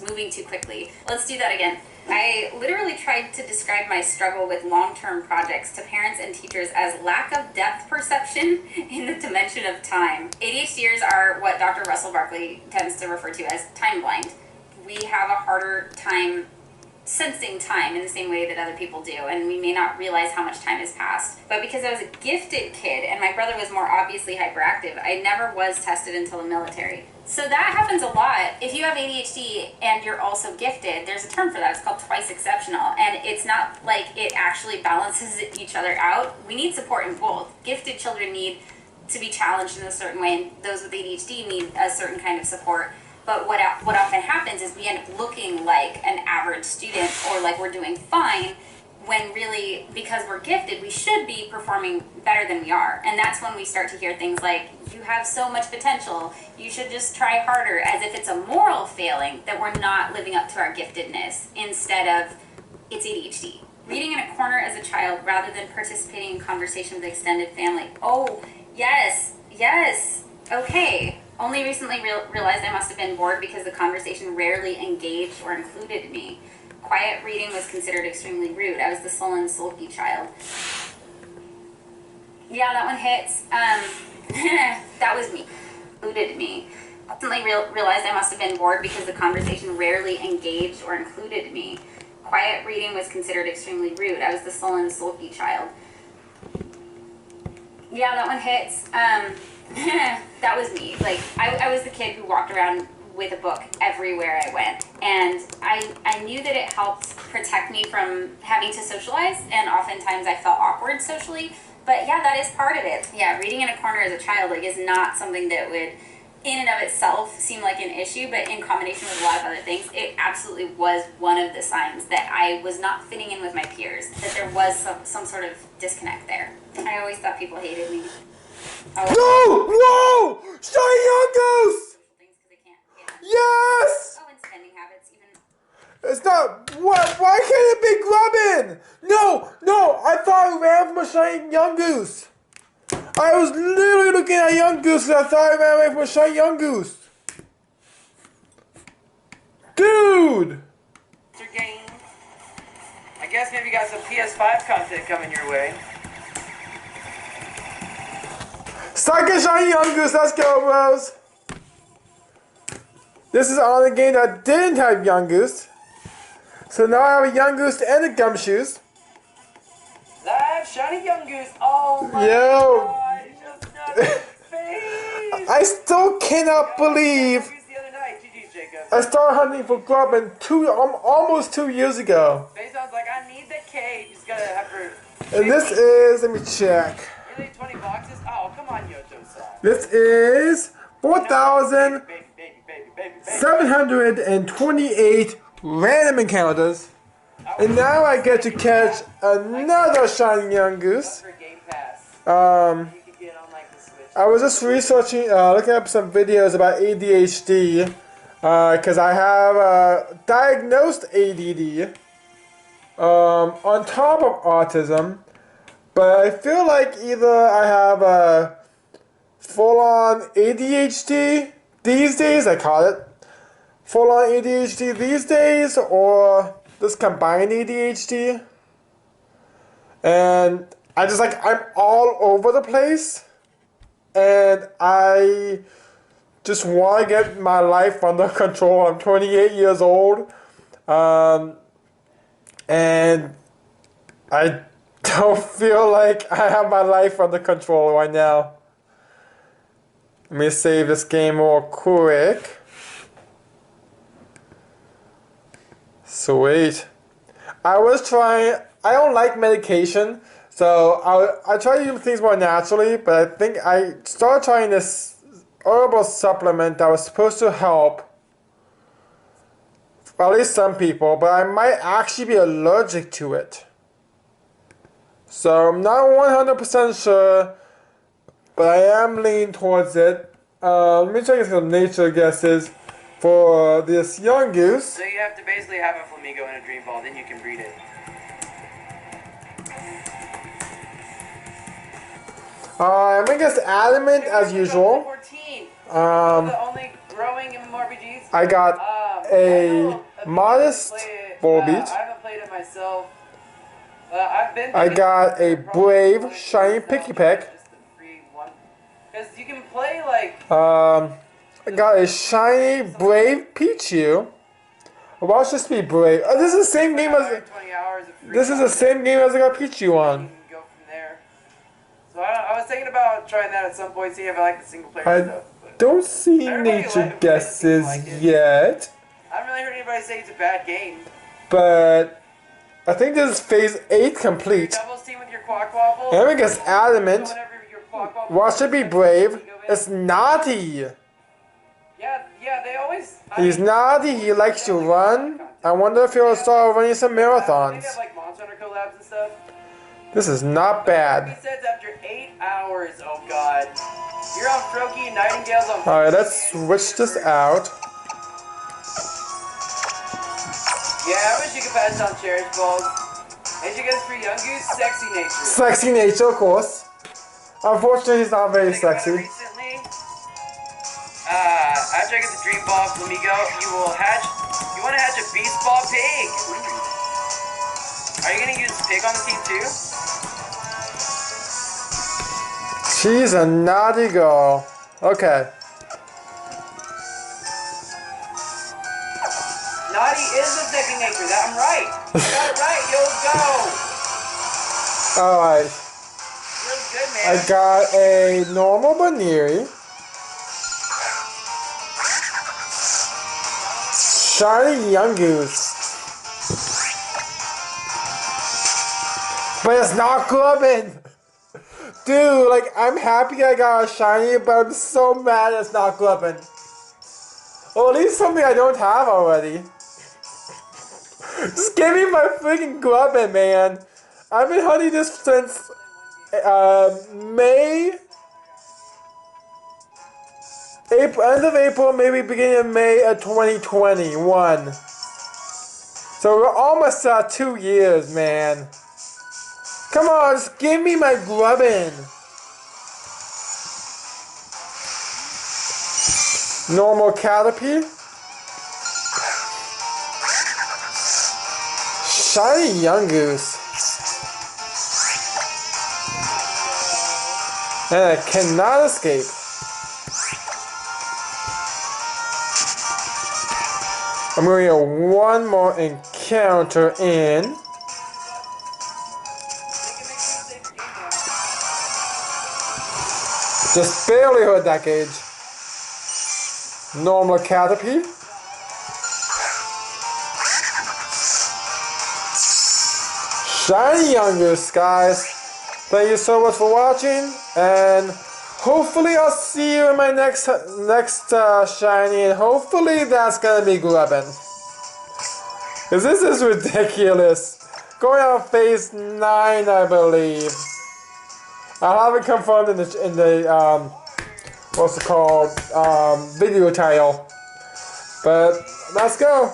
moving too quickly. Let's do that again. I literally tried to describe my struggle with long-term projects to parents and teachers as lack of depth perception in the dimension of time. ADHDers are what Dr. Russell Barkley tends to refer to as time blind. We have a harder time sensing time in the same way that other people do, and we may not realize how much time has passed. But because I was a gifted kid and my brother was more obviously hyperactive, I never was tested until the military. So that happens a lot. If you have ADHD and you're also gifted, there's a term for that. It's called twice exceptional, and it's not like it actually balances each other out. We need support in both. Gifted children need to be challenged in a certain way, and those with ADHD need a certain kind of support. But what often happens is we end up looking like an average student or like we're doing fine, when really, because we're gifted, we should be performing better than we are. And that's when we start to hear things like, you have so much potential, you should just try harder, as if it's a moral failing that we're not living up to our giftedness, instead of, it's ADHD. Reading in a corner as a child rather than participating in conversation with extended family. Oh, yes, okay. Only recently realized I must have been bored because the conversation rarely engaged or included me. Quiet reading was considered extremely rude. I was the sullen, sulky child. Yeah, that one hits. That was me. Included me. Recently realized I must have been bored because the conversation rarely engaged or included me. Quiet reading was considered extremely rude. I was the sullen, sulky child. Yeah, that one hits. That was me. Like, I was the kid who walked around with a book everywhere I went. And I knew that it helped protect me from having to socialize, and oftentimes I felt awkward socially. But yeah, that is part of it. Yeah, reading in a corner as a child, like, is not something that would, in and of itself, seem like an issue, but in combination with a lot of other things, it absolutely was one of the signs that I was not fitting in with my peers, that there was some sort of disconnect there. I always thought people hated me. No! Whoa! Shiny Yungoose! Yes! Oh, and spending habits even. It's not. What? Why can't it be grubbing? No! I thought I ran from a shiny Yungoose. I was literally looking at Yungoose and I thought I ran away from a shiny Yungoose. Dude! Your game. I guess maybe you got some PS5 content coming your way. Second shiny Yungoose, let's go, bros. This is on a game that didn't have Yungoose. So now I have a Yungoose and a Gumshoes. Live shiny Yungoose. Oh my god. Just not his face. I still cannot believe The other night. GG's, Jacob. I started hunting for grub almost 2 years ago. Face sounds like, I need the cage. He's gonna have her. And this is, let me check. Really, 20 boxes? Oh, come on, Yoto-san. This is 4,728 random encounters. And now I get to catch another shiny Yungoose. I was just researching, looking up some videos about ADHD, because I have diagnosed ADD on top of autism, but I feel like either I have a full-on ADHD these days, I call it full-on ADHD these days, or this combined ADHD, and I'm all over the place, and I just want to get my life under control. I'm 28 years old, and I don't feel like I have my life under control right now. Let me save this game real quick. Sweet. I don't like medication, so I try to do things more naturally, but I think I started trying this herbal supplement that was supposed to help, well, at least some people, but I might actually be allergic to it. So I'm not 100% sure, but I am leaning towards it. Let me check some nature guesses for this Yungoose. So you have to basically have a flamingo and a dream ball, then you can breed it. I'm gonna guess adamant as usual. 14. growing MMORPGs. I got a modest Volbeat. I haven't played it myself. I've been. I got a Brave Shiny Picky Peck. Just the free one, because you can play like. I got a shiny Brave Pichu. Why should this be Brave? Oh, this is the same game as. 20 hours of free This is the same game as I got Pichu You on. can go from there. So I was thinking about trying that at some point, see if I like the single player I stuff. But don't see Everybody nature like- guesses like it. yet, I haven't really heard anybody say it's a bad game. but I think this is phase 8 complete. Doubles team with your Quack Wobble. Eric is adamant. Whenever your Quack Wobble Why should be brave? It's naughty. Yeah, they always. He's naughty. He likes to run. I wonder if he'll start running some They marathons. have like Monster Hunter collabs and stuff. This is not He bad. says after 8 hours, oh god. You're on Froakie, Nightingale's on. Alright, let's switch this out. Yeah, I wish you could pass on Cherish Balls. And you guys for Yungoose, Sexy Nature. Sexy nature, of course. Unfortunately, he's not very Think about it sexy. recently. After I get the Dream Ball Flamingo, you will hatch. You want to hatch a Beast Ball Pig. Are you gonna use Pig on the team too? She's a naughty girl. Okay. Naughty is the second nature. That I'm right. You got it right. Yo, go. Alright. Feels good, man. I got a normal Baneri. Shiny Yungoose. But it's not clubbing! Dude, like, I'm happy I got a shiny, but I'm so mad it's not clubbing. Or at least something I don't have already. Just give me my freaking clubbing, man. I've been hunting this since end of April, maybe beginning of May of 2021. So we're almost at 2 years, man. Come on, just give me my grubbin. Normal Caterpie. Shiny Yungoose. And I cannot escape. I'm going to get one more encounter in. Just barely hit that gauge. Normal Caterpie. Shiny Yungoose, guys. Thank you so much for watching, and hopefully I'll see you in my next shiny, and hopefully that's gonna be Grubbin. Cause this is ridiculous. Going on phase 9, I believe. I'll have it confirmed in the what's it called, video title. But let's go.